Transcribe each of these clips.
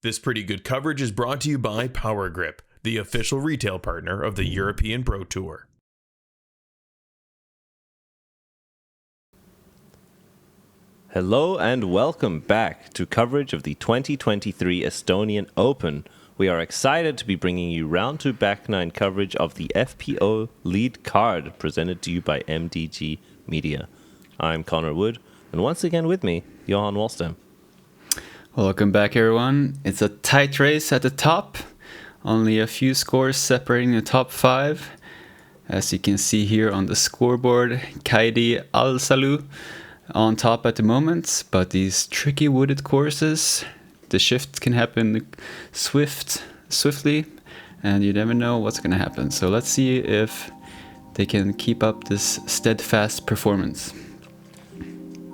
This pretty good coverage is brought to you by Power Grip, the official retail partner of the European Pro Tour. Hello and welcome back to coverage of the 2023 Estonian Open. We are excited to be bringing you round 2 back 9 coverage of the FPO lead card presented to you by MDG Media. I'm Connor Wood, and once again with me, Johan Walstam. Welcome back, everyone. It's a tight race at the top. Only a few scores separating the top 5. As you can see here on the scoreboard, Kaidi, Allsalu on top at the moment. But these tricky wooded courses, the shift can happen swiftly, and you never know what's going to happen. So let's see if they can keep up this steadfast performance.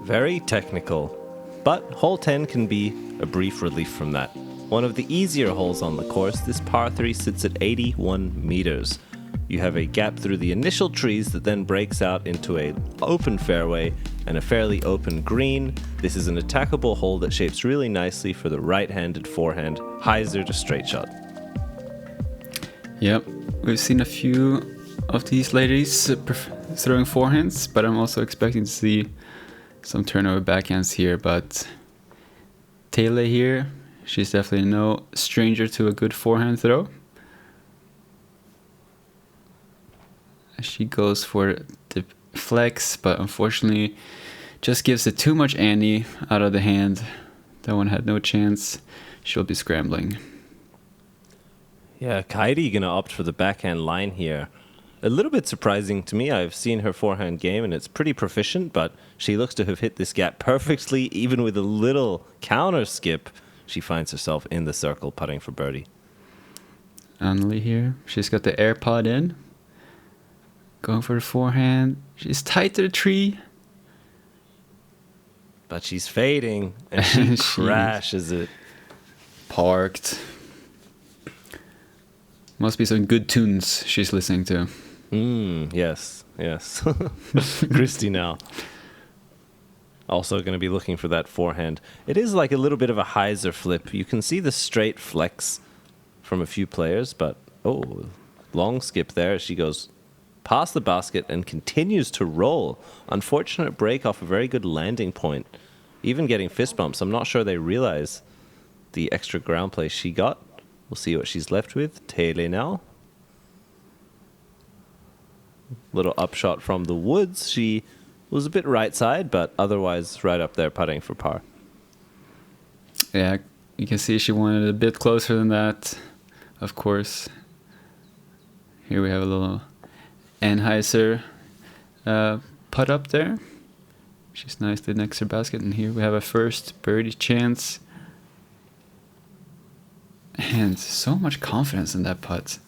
Very technical, but hole 10 can be a brief relief from that. One of the easier holes on the course, this par 3 sits at 81 meters. You have a gap through the initial trees that then breaks out into an open fairway and a fairly open green. This is an attackable hole that shapes really nicely for the right-handed forehand hyzer to straight shot. Yep, we've seen a few of these ladies throwing forehands, but I'm also expecting to see some turnover backhands here. But Teele here, she's definitely no stranger to a good forehand throw. She goes for the flex, but unfortunately just gives it too much ante out of the hand. That one had no chance. She'll be scrambling. Yeah, Kaidi gonna opt for the backhand line here. A little bit surprising to me. I've seen her forehand game and it's pretty proficient, but she looks to have hit this gap perfectly. Even with a little counter skip, she finds herself in the circle putting for birdie. Anneli here. She's got the AirPod in. Going for the forehand. She's tight to the tree. But she's fading and she crashes it. Parked. Must be some good tunes she's listening to. Yes. Kristi now. Also going to be looking for that forehand. It is like a little bit of a hyzer flip. You can see the straight flex from a few players, but long skip there. She goes past the basket and continues to roll. Unfortunate break off a very good landing point. Even getting fist bumps. I'm not sure they realize the extra ground play she got. We'll see what she's left with. Teele now. Little upshot from the woods. She was a bit right side, but otherwise right up there putting for par. Yeah, you can see she wanted a bit closer than that, of course. Here we have a little Anheuser putt up there. She's nicely next to her basket, and here we have a first birdie chance. And so much confidence in that putt.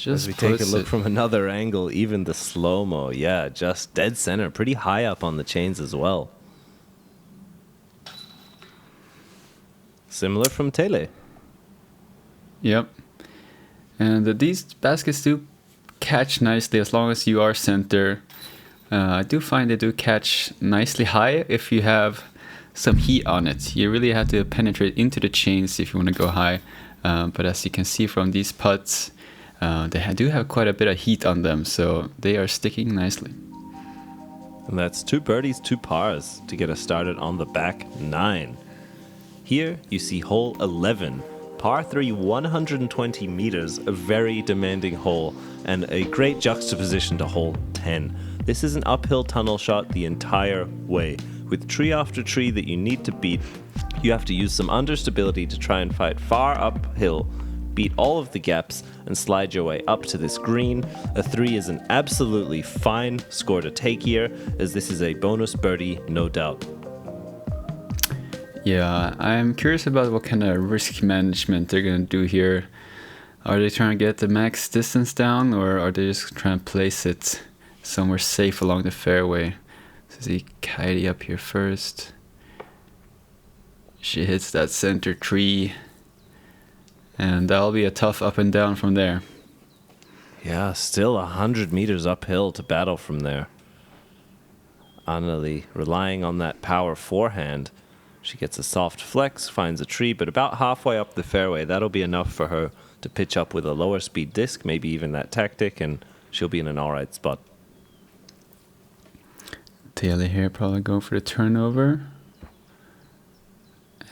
As we take a look from another angle, even the slow-mo, just dead center, pretty high up on the chains as well. Similar from Teele. Yep. And these baskets do catch nicely as long as you are center. I do find they do catch nicely high if you have some heat on it. You really have to penetrate into the chains if you want to go high. But as you can see from these putts, they do have quite a bit of heat on them, so they are sticking nicely. And that's 2 birdies, 2 pars to get us started on the back 9. Here you see hole 11, par 3, 120 meters, a very demanding hole, and a great juxtaposition to hole 10. This is an uphill tunnel shot the entire way. With tree after tree that you need to beat, you have to use some understability to try and fight far uphill, beat all of the gaps, and slide your way up to this green. A 3 is an absolutely fine score to take here, as this is a bonus birdie, no doubt. Yeah, I'm curious about what kind of risk management they're going to do here. Are they trying to get the max distance down, or are they just trying to place it somewhere safe along the fairway? So see Kaidi up here first. She hits that center tree, and that'll be a tough up and down from there. Yeah, still 100 meters uphill to battle from there. Anneli relying on that power forehand. She gets a soft flex, finds a tree, but about halfway up the fairway, that'll be enough for her to pitch up with a lower speed disc, maybe even that tactic, and she'll be in an alright spot. Teele here probably going for the turnover.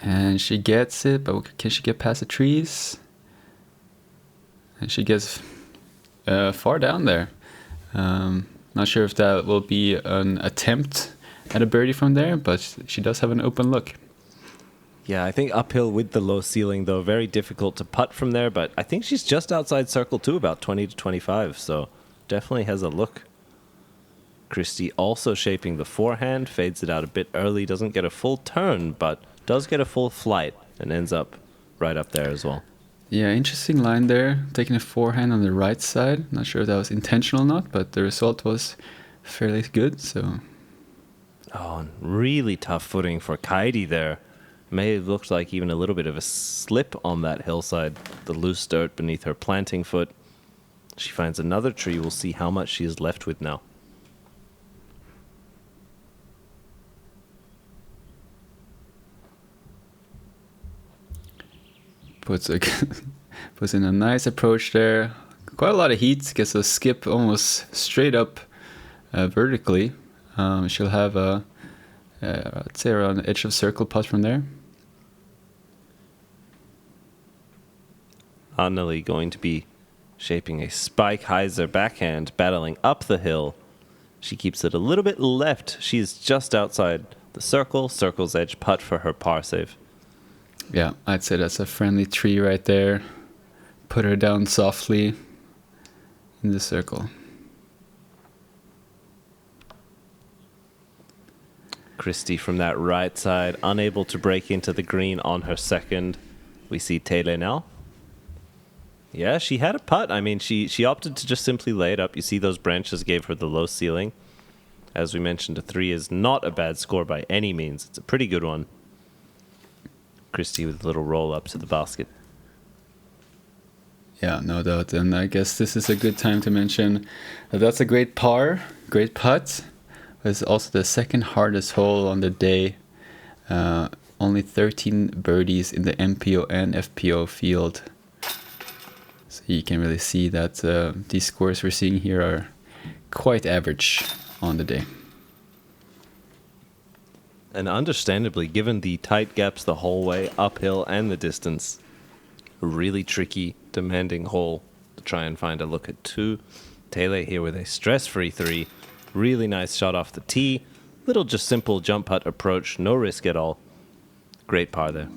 And she gets it, but can she get past the trees? And she gets far down there. Not sure if that will be an attempt at a birdie from there, but she does have an open look. Yeah, I think uphill with the low ceiling, though, very difficult to putt from there, but I think she's just outside circle 2, about 20 to 25, so definitely has a look. Kristi also shaping the forehand, fades it out a bit early, doesn't get a full turn, but does get a full flight and ends up right up there as well. Yeah, interesting line there, taking a forehand on the right side. Not sure if that was intentional or not, but the result was fairly good, so... Oh, and really tough footing for Kaidi there. May have looked like even a little bit of a slip on that hillside, the loose dirt beneath her planting foot. She finds another tree. We'll see how much she is left with now. Puts in a nice approach there. Quite a lot of heat. Gets a skip almost straight up vertically. She'll have a, I'd say around the edge of circle putt from there. Anneli going to be shaping a spike hyzer backhand, battling up the hill. She keeps it a little bit left. She's just outside the circle. Circle's edge putt for her par save. Yeah, I'd say that's a friendly tree right there. Put her down softly in the circle. Kristi from that right side, unable to break into the green on her second. We see Teele now. Yeah, she had a putt. I mean, she opted to just simply lay it up. You see those branches gave her the low ceiling. As we mentioned, a 3 is not a bad score by any means. It's a pretty good one. Kristi with a little roll up to the basket. Yeah, no doubt. And I guess this is a good time to mention that that's a great par, great putt. It's also the second hardest hole on the day. Only 13 birdies in the MPO and FPO field. So you can really see that these scores we're seeing here are quite average on the day. And understandably, given the tight gaps the whole way, uphill and the distance, a really tricky, demanding hole to try and find a look at 2. Teele here with a stress-free 3. Really nice shot off the tee. Little just simple jump putt approach, no risk at all. Great par there.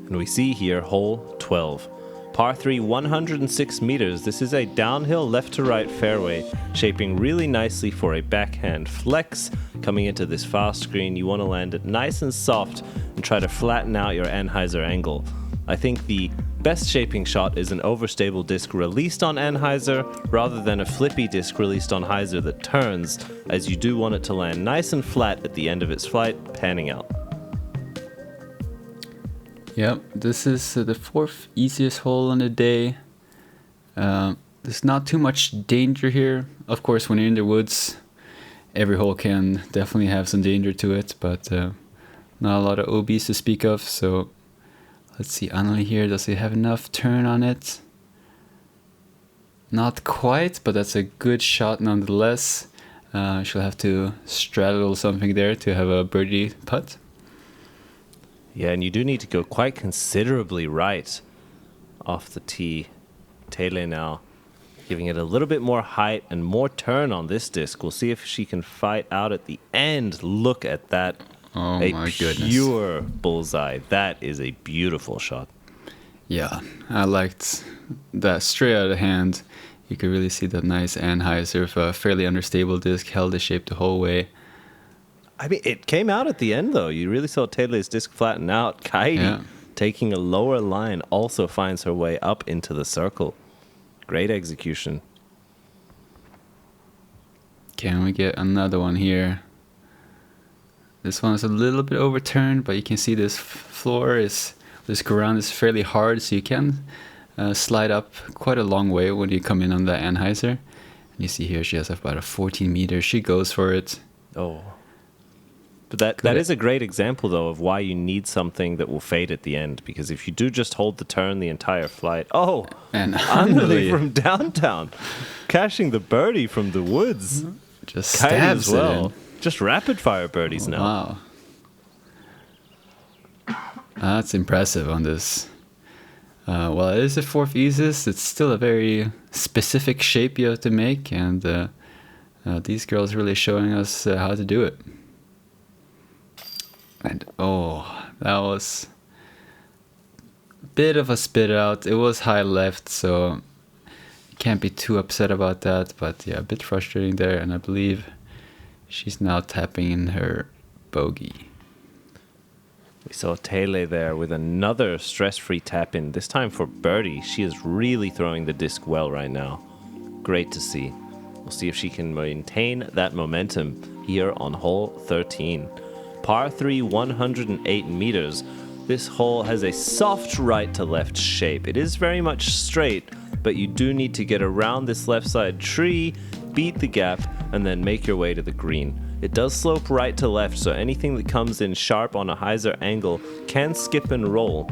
And we see here hole 12. Par 3, 106 meters. This is a downhill left to right fairway, shaping really nicely for a backhand flex. Coming into this fast green, you want to land it nice and soft and try to flatten out your anhyzer angle. I think the best shaping shot is an overstable disc released on anhyzer rather than a flippy disc released on hyzer that turns, as you do want it to land nice and flat at the end of its flight, panning out. Yep, this is the 4th easiest hole on the day. There's not too much danger here. Of course, when you're in the woods, every hole can definitely have some danger to it, but not a lot of OBs to speak of. So let's see, Anneli here, does he have enough turn on it? Not quite, but that's a good shot nonetheless. She'll have to straddle something there to have a birdie putt. Yeah, and you do need to go quite considerably right off the tee. Teele now giving it a little bit more height and more turn on this disc. We'll see if she can fight out at the end. Look at that. Oh my goodness. Pure bullseye. That is a beautiful shot. Yeah, I liked that straight out of the hand. You could really see that nice anhyzer of a fairly understable disc, held the shape the whole way. I mean, it came out at the end, though. You really saw Teele's disc flatten out. Kaidi, taking a lower line, also finds her way up into the circle. Great execution. Can we get another one here? This one is a little bit overturned, but you can see this this ground is fairly hard, so you can slide up quite a long way when you come in on the anhyzer. You see here she has about a 14 meters. She goes for it. Oh. But that is a great example, though, of why you need something that will fade at the end. Because if you do just hold the turn the entire flight... Oh! And Anneli from downtown. Cashing the birdie from the woods. Just Kaidi stabs as well. it in. Just rapid-fire birdies now. Wow. That's impressive on this. Well, it is a fourth easiest. It's still a very specific shape you have to make. And these girls really showing us how to do it. And oh, that was a bit of a spit out. It was high left, so you can't be too upset about that. But yeah, a bit frustrating there. And I believe she's now tapping in her bogey. We saw Teele there with another stress-free tap-in, this time for birdie. She is really throwing the disc well right now. Great to see. We'll see if she can maintain that momentum here on hole 13. Par 3, 108 meters. This hole has a soft right to left shape. It is very much straight, but you do need to get around this left side tree, beat the gap, and then make your way to the green. It does slope right to left, so anything that comes in sharp on a hyzer angle can skip and roll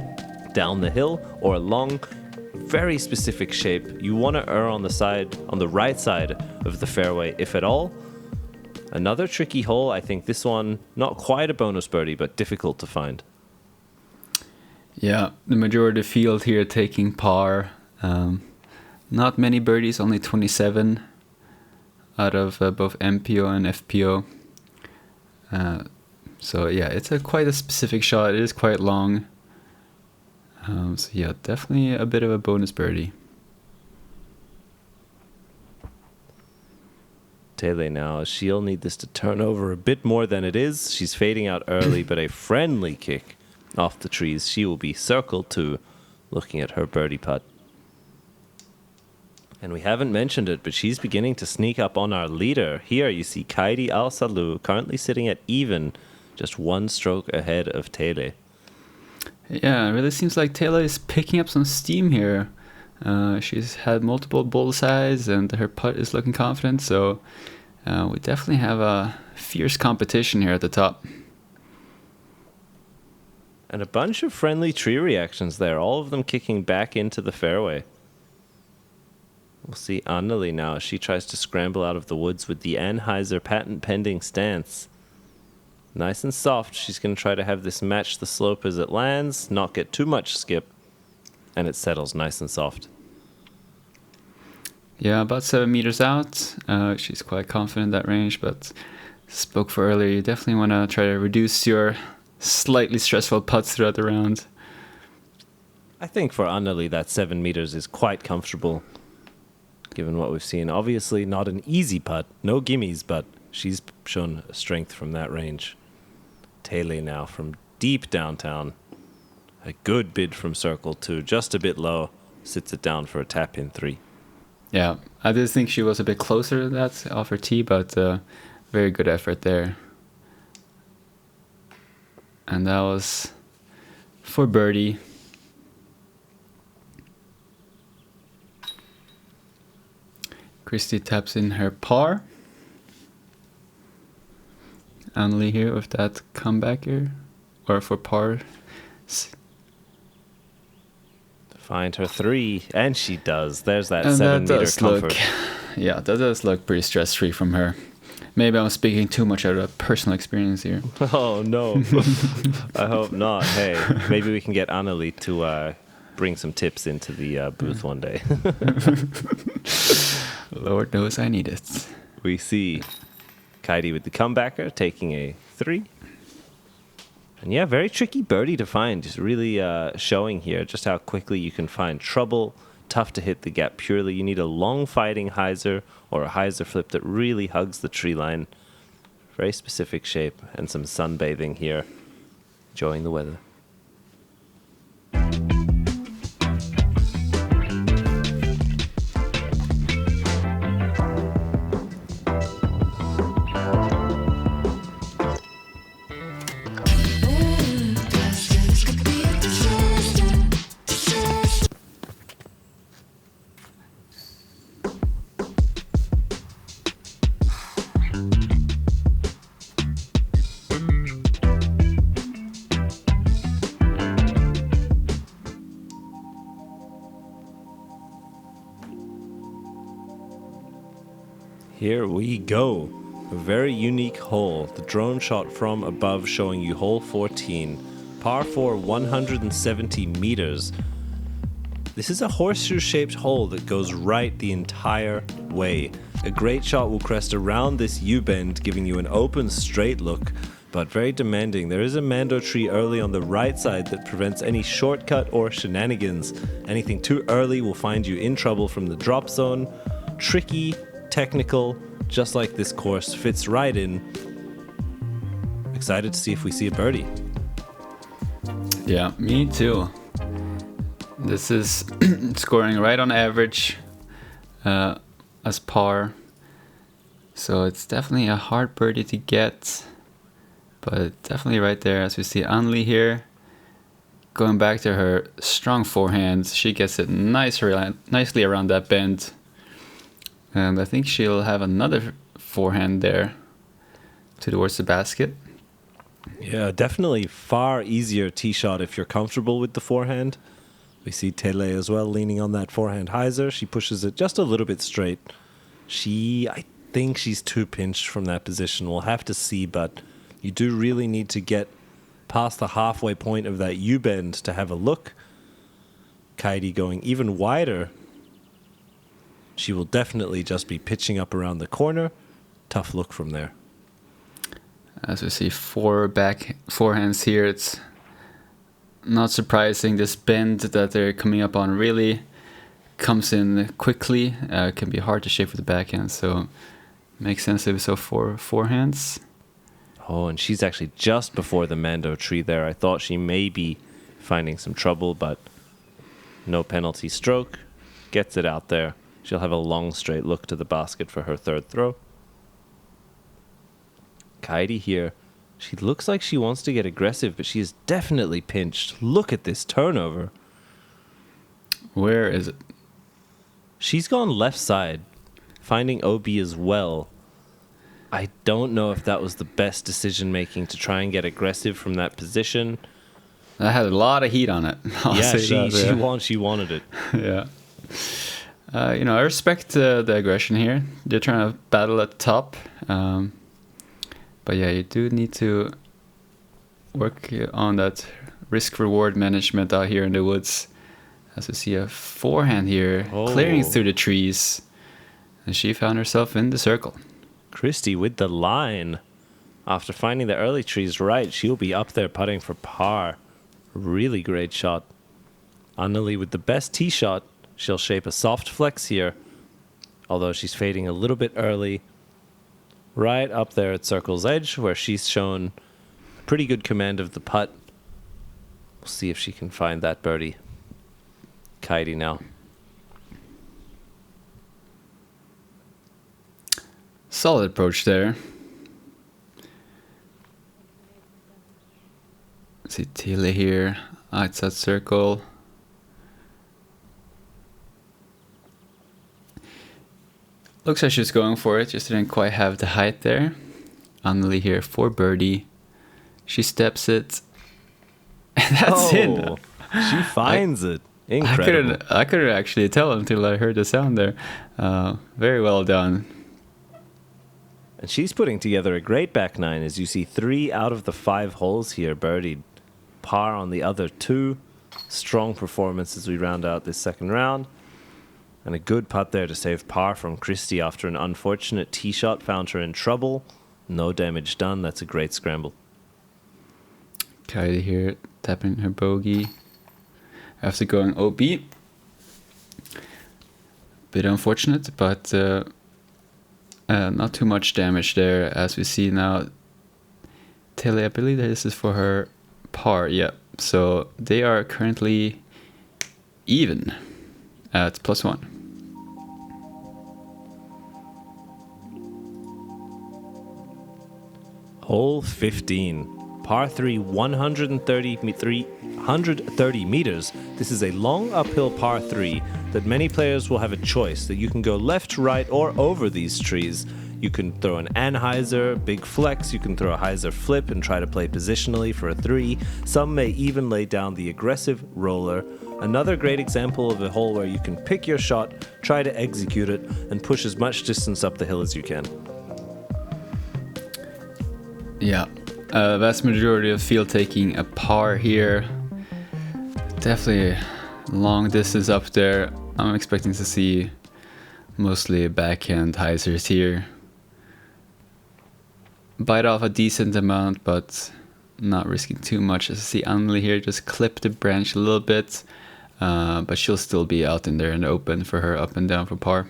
down the hill or along. Very specific shape. You want to err on the right side of the fairway, if at all. Another tricky hole. I think this one, not quite a bonus birdie, but difficult to find. Yeah, the majority of the field here taking par. Not many birdies, only 27 out of both MPO and FPO. So yeah, it's quite a specific shot. It is quite long. So yeah, definitely a bit of a bonus birdie. Teele now, she'll need this to turn over a bit more than it is. She's fading out early, but a friendly kick off the trees. She will be circled to looking at her birdie putt. And we haven't mentioned it, but she's beginning to sneak up on our leader. Here you see Kaidi Allsalu currently sitting at even, just one stroke ahead of Teele. Yeah, it really seems like Teele is picking up some steam here. She's had multiple bullseyes and her putt is looking confident, so we definitely have a fierce competition here at the top. And a bunch of friendly tree reactions there, all of them kicking back into the fairway. We'll see Anneli now as she tries to scramble out of the woods with the Anheuser patent pending stance. Nice and soft. She's going to try to have this match the slope as it lands, not get too much skip, and it settles nice and soft. Yeah, about 7 meters out. She's quite confident in that range, but spoke for earlier, you definitely want to try to reduce your slightly stressful putts throughout the round. I think for Anneli that 7 meters is quite comfortable, given what we've seen. Obviously not an easy putt, no gimmies, but she's shown strength from that range. Teele now from deep downtown. A good bid from circle 2, just a bit low. Sits it down for a tap in 3. Yeah, I did think she was a bit closer to that off her tee, but very good effort there. And that was for birdie. Kristi taps in her par. Anneli here with that comeback here, or for par. Find her 3, and she does. There's that And 7 that meter does comfort. Yeah, that does look pretty stress-free from her. Maybe I'm speaking too much out of personal experience here. Oh, no. I hope not. Hey, maybe we can get Anneli to bring some tips into the booth one day. Lord knows I need it. We see Kaidi with the comebacker taking a 3. And yeah, very tricky birdie to find. Just really showing here just how quickly you can find trouble. Tough to hit the gap purely. You need a long fighting hyzer or a hyzer flip that really hugs the tree line. Very specific shape and some sunbathing here. Enjoying the weather. Here we go. A very unique hole. The drone shot from above showing you hole 14. Par 4, 170 meters. This is a horseshoe-shaped hole that goes right the entire way. A great shot will crest around this U-bend, giving you an open, straight look, but very demanding. There is a mando tree early on the right side that prevents any shortcut or shenanigans. Anything too early will find you in trouble from the drop zone. Tricky, technical, just like this course, fits right in. Excited to see if we see a birdie. Yeah, me too. This is scoring right on average as par. So it's definitely a hard birdie to get. But definitely right there as we see Anneli here. Going back to her strong forehand. She gets it nicely around that bend. And I think she'll have another forehand there towards the basket. Yeah, definitely far easier tee shot if you're comfortable with the forehand. We see Teele as well leaning on that forehand hyzer. She pushes it just a little bit straight. I think she's too pinched from that position. We'll have to see, but you do really need to get past the halfway point of that U-bend to have a look. Kaidi going even wider. She will definitely just be pitching up around the corner. Tough look from there. As we see 4 back forehands here, it's not surprising. This bend that they're coming up on really comes in quickly. Can be hard to shape with the backhand, so makes sense if we saw 4 forehands. Oh, and she's actually just before the mando tree there. I thought she may be finding some trouble, but no penalty stroke. Gets it out there. She'll have a long straight look to the basket for her third throw. Kaidi here. She looks like she wants to get aggressive, but she is definitely pinched. Look at this turnover. Where is it? She's gone left side, finding OB as well. I don't know if that was the best decision making to try and get aggressive from that position. That had a lot of heat on it. She wanted it. Yeah. I respect the aggression here. They're trying to battle at the top. But yeah, you do need to work on that risk-reward management out here in the woods. As we see a forehand here, clearing through the trees. And she found herself in the circle. Kristi with the line. After finding the early trees right, she'll be up there putting for par. Really great shot. Anneli with the best tee shot. She'll shape a soft flex here. Although she's fading a little bit early. Right up there at circle's edge, where she's shown pretty good command of the putt. We'll see if she can find that birdie. Kaidi now. Solid approach there. See Teele here, outside circle. Looks like she's going for it, just didn't quite have the height there. Anneli here for birdie. She steps it. And that's it. She finds it. Incredible. I couldn't actually tell until I heard the sound there. Very well done. And she's putting together a great back nine, as you see 3 out of the 5 holes here birdied. Par on the other 2. Strong performance as we round out this second round. And a good putt there to save par from Kristi after an unfortunate tee shot found her in trouble. No damage done. That's a great scramble. Kaidi here tapping her bogey after going OB. Bit unfortunate, but not too much damage there. As we see now, Teele, I believe that this is for her par. Yeah, so they are currently even at +1. Hole 15. Par 3, 130 meters. This is a long uphill par 3 that many players will have a choice that you can go left, right, or over these trees. You can throw an anhyzer, big flex, you can throw a hyzer flip and try to play positionally for a 3. Some may even lay down the aggressive roller. Another great example of a hole where you can pick your shot, try to execute it, and push as much distance up the hill as you can. Yeah, vast majority of field taking a par here. Definitely long distance up there. I'm expecting to see mostly backhand hyzers here. Bite off a decent amount, but not risking too much. As I see Anneli here just clip the branch a little bit, but she'll still be out in there in the open for her up and down for par.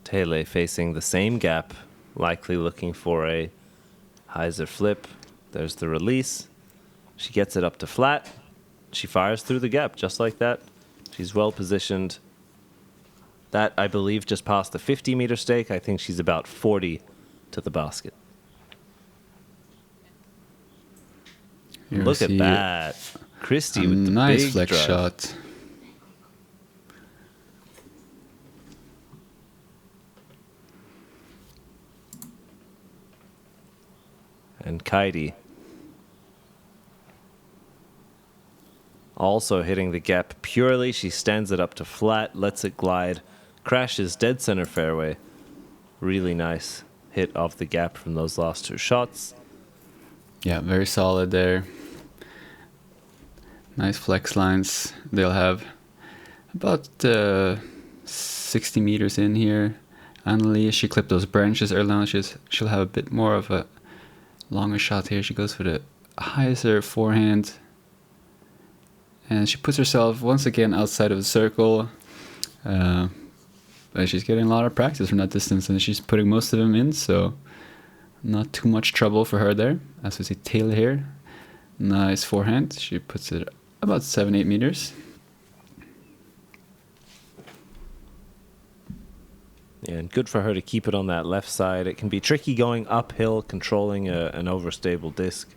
Teele facing the same gap, likely looking for a hyzer flip. There's the release. She gets it up to flat. She fires through the gap just like that. She's well positioned. That, I believe, just passed the 50-meter stake. I think she's about 40 to the basket. Here Look at that. Kristi with the nice big flex drive. shot. And Kaidi also hitting the gap purely. She stands it up to flat, lets it glide, crashes dead center fairway. Really nice hit off the gap from those last 2 shots. Yeah, very solid there. Nice flex lines. They'll have about 60 meters in here. Anneli, she clipped those branches early on. She'll have a bit more of a longer shot here. She goes for the hyzer forehand. And she puts herself once again outside of the circle. But she's getting a lot of practice from that distance, and she's putting most of them in, so not too much trouble for her there. As we see Teele here. Nice forehand. She puts it about 7-8 meters. Yeah, and good for her to keep it on that left side. It can be tricky going uphill, controlling an overstable disc.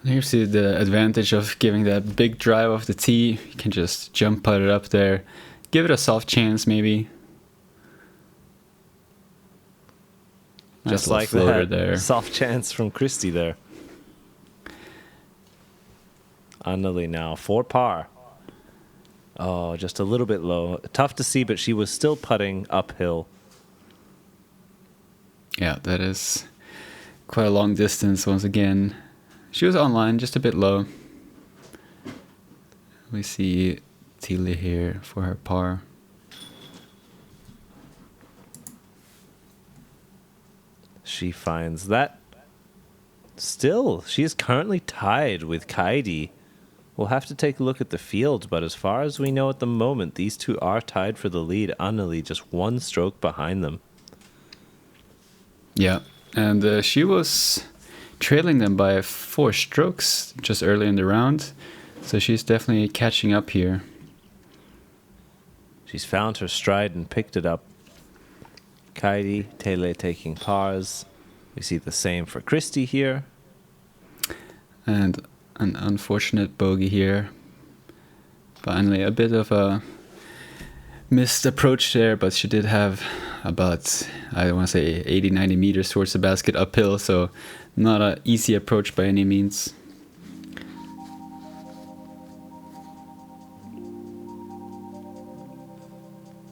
Here's the advantage of giving that big drive off the tee. You can just jump putt it up there. Give it a soft chance, maybe. Just Nice like little floater that. there. Soft chance from Kristi there. Anneli now, 4 par. Oh, just a little bit low. Tough to see, but she was still putting uphill. Yeah, that is quite a long distance once again. She was online, just a bit low. We see Teele here for her par. She finds that. Still, she is currently tied with Kaidi. We'll have to take a look at the field, but as far as we know at the moment, these two are tied for the lead. Anneli just 1 stroke behind them. Yeah, and she was trailing them by 4 strokes just early in the round, so she's definitely catching up here. She's found her stride and picked it up. Kaidi, Teele taking pars. We see the same for Kristi here. And an unfortunate bogey here. Finally, a bit of a missed approach there, but she did have about, I want to say, 80-90 meters towards the basket uphill, so not an easy approach by any means.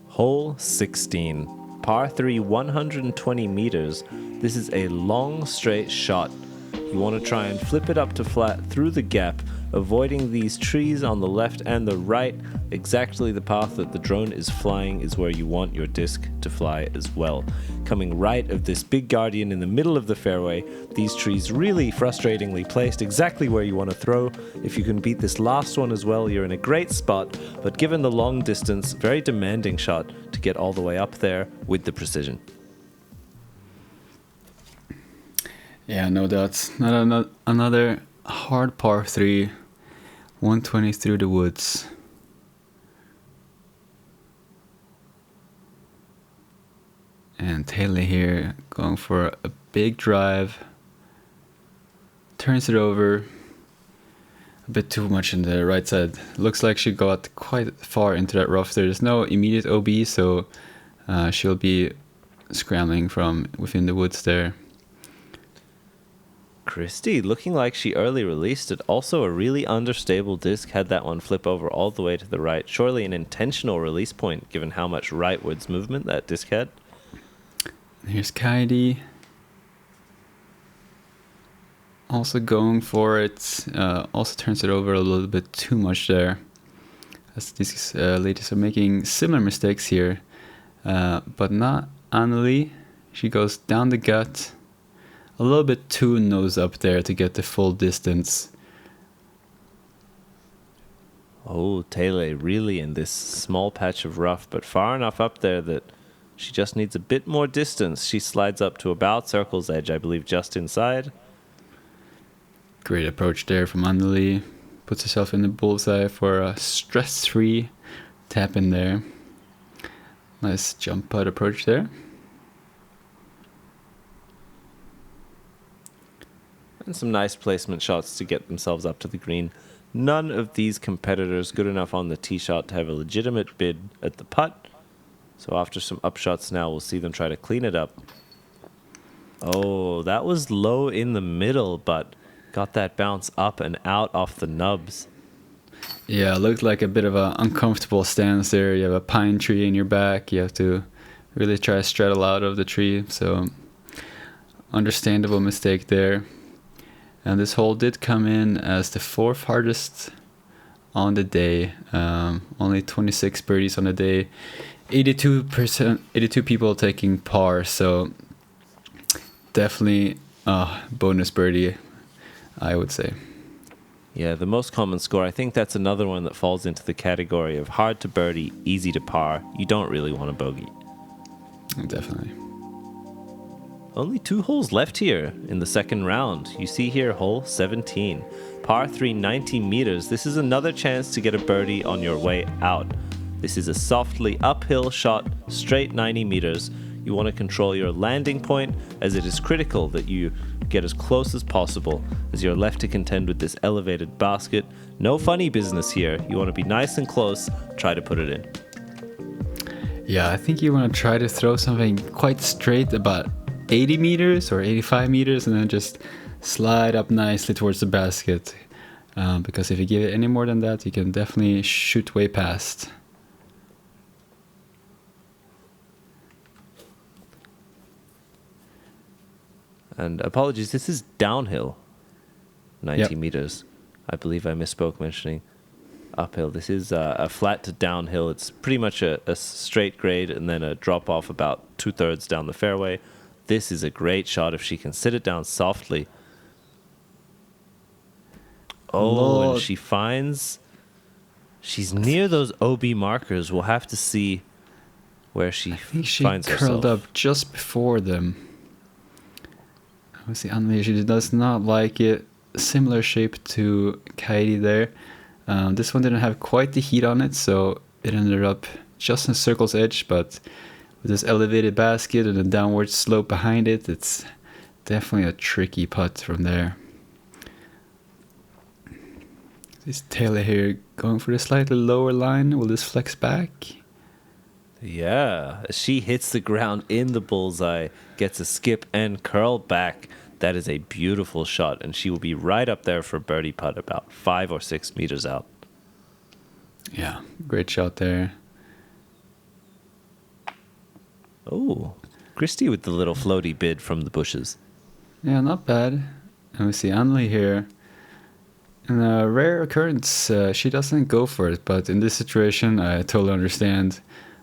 Hole 16. Par 3, 120 meters. This is a long, straight shot. You want to try and flip it up to flat through the gap, avoiding these trees on the left and the right. Exactly the path that the drone is flying is where you want your disc to fly as well. Coming right of this big guardian in the middle of the fairway, these trees really frustratingly placed exactly where you want to throw. If you can beat this last one as well, you're in a great spot, but given the long distance, very demanding shot to get all the way up there with the precision. Yeah, no doubt. Another hard par 3, 120 through the woods. And Teele here going for a big drive. Turns it over. bit too much in the right side. Looks like she got quite far into that rough. There's no immediate OB, so she'll be scrambling from within the woods there. Kristi, looking like she early released it. Also a really understable disc. Had that one flip over all the way to the right. Surely an intentional release point, given how much rightwards movement that disc had. Here's Kaidi. Also going for it. Also turns it over a little bit too much there. As these ladies are making similar mistakes here. But not Anneli. She goes down the gut. A little bit too nose up there to get the full distance. Oh, Teele really in this small patch of rough, but far enough up there that she just needs a bit more distance. She slides up to about circle's edge, I believe, just inside. Great approach there from Anneli. Puts herself in the bullseye for a stress-free tap in there. Nice jump putt approach there. And some nice placement shots to get themselves up to the green. None of these competitors good enough on the tee shot to have a legitimate bid at the putt. So after some upshots now, we'll see them try to clean it up. Oh, that was low in the middle, but got that bounce up and out off the nubs. Yeah, it looked like a bit of an uncomfortable stance there. You have a pine tree in your back. You have to really try to straddle out of the tree. So understandable mistake there. And this hole did come in as the fourth hardest on the day. Only 26 birdies on the day. 82 people taking par. So definitely a bonus birdie, I would say. Yeah, the most common score. I think that's another one that falls into the category of hard to birdie, easy to par. You don't really want a bogey. Definitely. Only 2 holes left here in the second round. You see here hole 17. Par 3, 90 meters. This is another chance to get a birdie on your way out. This is a softly uphill shot, straight 90 meters. You want to control your landing point, as it is critical that you get as close as possible, as you're left to contend with this elevated basket. No funny business here. You want to be nice and close. Try to put it in. Yeah, I think you want to try to throw something quite straight, about 80 meters or 85 meters, and then just slide up nicely towards the basket. Because if you give it any more than that, you can definitely shoot way past. And apologies, this is downhill, 90 Yep. meters. I believe I misspoke mentioning uphill. This is a flat to downhill. It's pretty much a straight grade and then a drop off about 2/3 down the fairway. This is a great shot if she can sit it down softly. Oh, Lord. and she finds she's near those OB markers. We'll have to see where she I think she finds curled herself. up just before them. Obviously, Anneli, she does not like it. Similar shape to Kaidi there. This one didn't have quite the heat on it, so it ended up just in circle's edge, but with this elevated basket and a downward slope behind it, it's definitely a tricky putt from there. This Teele here going for the slightly lower line. Will this flex back? Yeah, she hits the ground in the bullseye, gets a skip and curl back. That is a beautiful shot, and she will be right up there for birdie putt, about 5 or 6 meters out. Yeah, great shot there. Oh, Kristi with the little floaty bid from the bushes. Yeah, not bad. And we see Anneli here. In a rare occurrence, she doesn't go for it, but in this situation, I totally understand.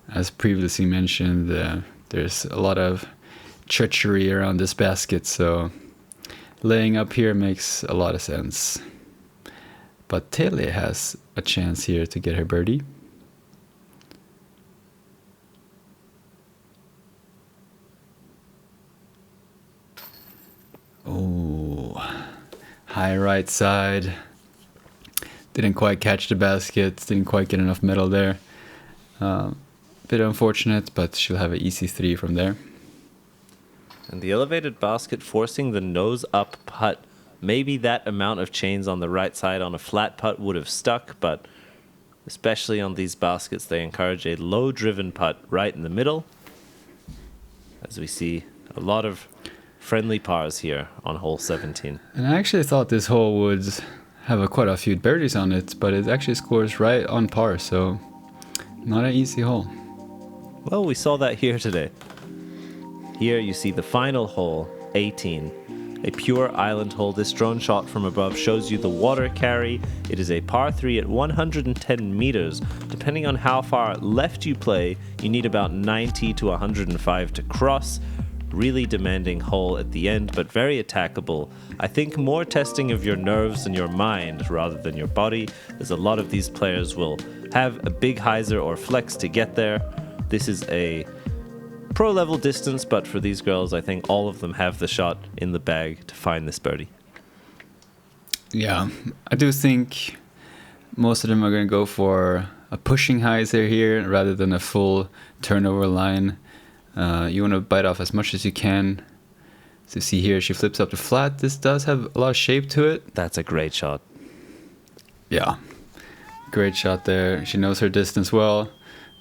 As previously mentioned, there's a lot of treachery around this basket, so laying up here makes a lot of sense. But Teele has a chance here to get her birdie. Oh, high right side. Didn't quite catch the basket, didn't quite get enough metal there. Bit unfortunate, but she'll have an easy 3 from there. And the elevated basket forcing the nose up putt Maybe that amount of chains on the right side on a flat putt would have stuck, but especially on these baskets, they encourage a low-driven putt right in the middle. As we see a lot of friendly pars here on hole 17. And I actually thought this hole would have quite a few birdies on it, but it actually scores right on par, so not an easy hole. Well, we saw that here today. Here you see the final hole, 18. A pure island hole. This drone shot from above shows you the water carry. It is a par 3 at 110 meters. Depending on how far left you play, you need about 90 to 105 to cross. Really demanding hole at the end, but very attackable. I think more testing of your nerves and your mind rather than your body, as a lot of these players will have a big hyzer or flex to get there. This is a pro level distance, but for these girls, I think all of them have the shot in the bag to find this birdie. Yeah, I do think most of them are going to go for a pushing hyzer here rather than a full turnover line. You want to bite off as much as you can. So see here, she flips up the flat. This does have a lot of shape to it. That's a great shot. Yeah, great shot there. She knows her distance well.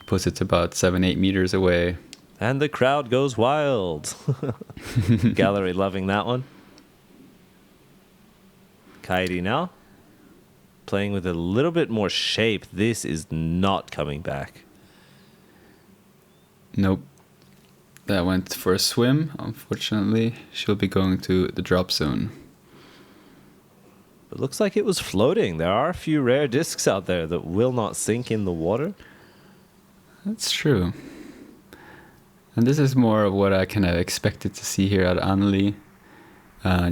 Puts it to about 7-8 meters away. And the crowd goes wild. Gallery loving that one. Kaidi now. Playing with a little bit more shape. This is not coming back. Nope. That went for a swim. Unfortunately, she'll be going to the drop zone. It looks like it was floating. There are a few rare discs out there that will not sink in the water. That's true. And this is more of what I kind of expected to see here at Anneli.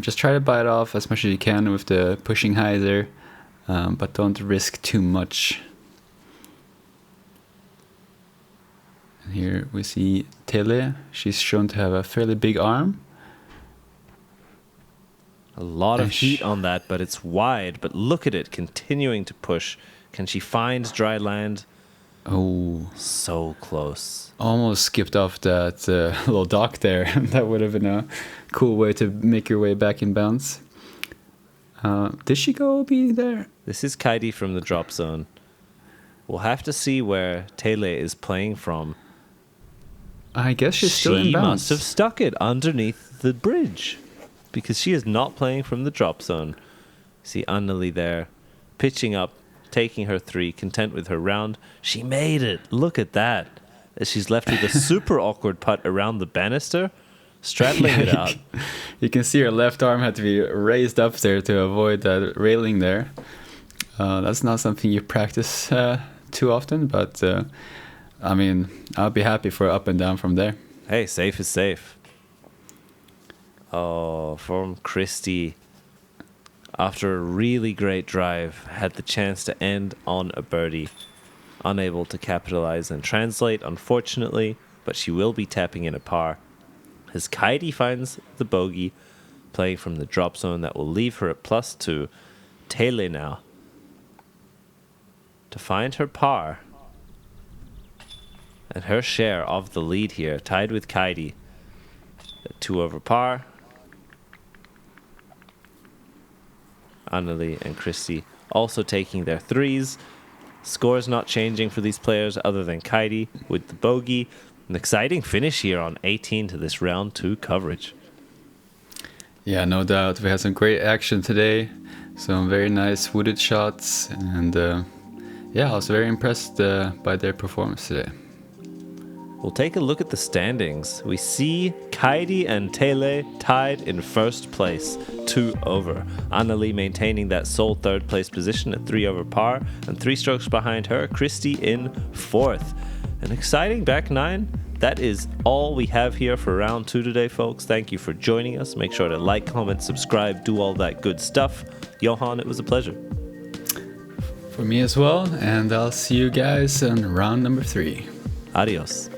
Just try to bite off as much as you can with the pushing hyzer, but don't risk too much. And here we see Teele. She's shown to have a fairly big arm. A lot of heat on that, but it's wide. But look at it, continuing to push. Can she find dry land? Oh, so close. Almost skipped off that little dock there. That would have been a cool way to make your way back in bounds. Did she go OB there? This is Kaidi from the drop zone. We'll have to see where Teele is playing from. I guess she's still in bounds. She must have stuck it underneath the bridge because she is not playing from the drop zone. See Anneli there, pitching up, taking her 3, content with her round. She made it. Look at that. As she's left with a super awkward putt around the banister, straddling it out. You can see her left arm had to be raised up there to avoid that railing there. That's not something you practice too often, but I mean, I'll be happy for up and down from there. Hey, safe is safe. Oh, from Kristi. After a really great drive, had the chance to end on a birdie. Unable to capitalize and translate, unfortunately, but she will be tapping in a par. As Kaidi finds the bogey, playing from the drop zone, that will leave her at +2. Teele now to find her par and her share of the lead here, tied with Kaidi at 2 over par. Anneli and Kristi also taking their 3s. Scores not changing for these players other than Kaidi with the bogey. An exciting finish here on 18 to this round 2 coverage. Yeah, no doubt. We had some great action today. Some very nice wooded shots. And yeah, I was very impressed by their performance today. We'll take a look at the standings. We see Kaidi and Teele tied in first place, 2 over. Anneli maintaining that sole third place position at 3 over par, and 3 strokes behind her, Kristi in 4th. An exciting back 9. That is all we have here for round 2 today, folks. Thank you for joining us. Make sure to like, comment, subscribe, do all that good stuff. Johan, it was a pleasure. For me as well, and I'll see you guys in round number 3. Adios.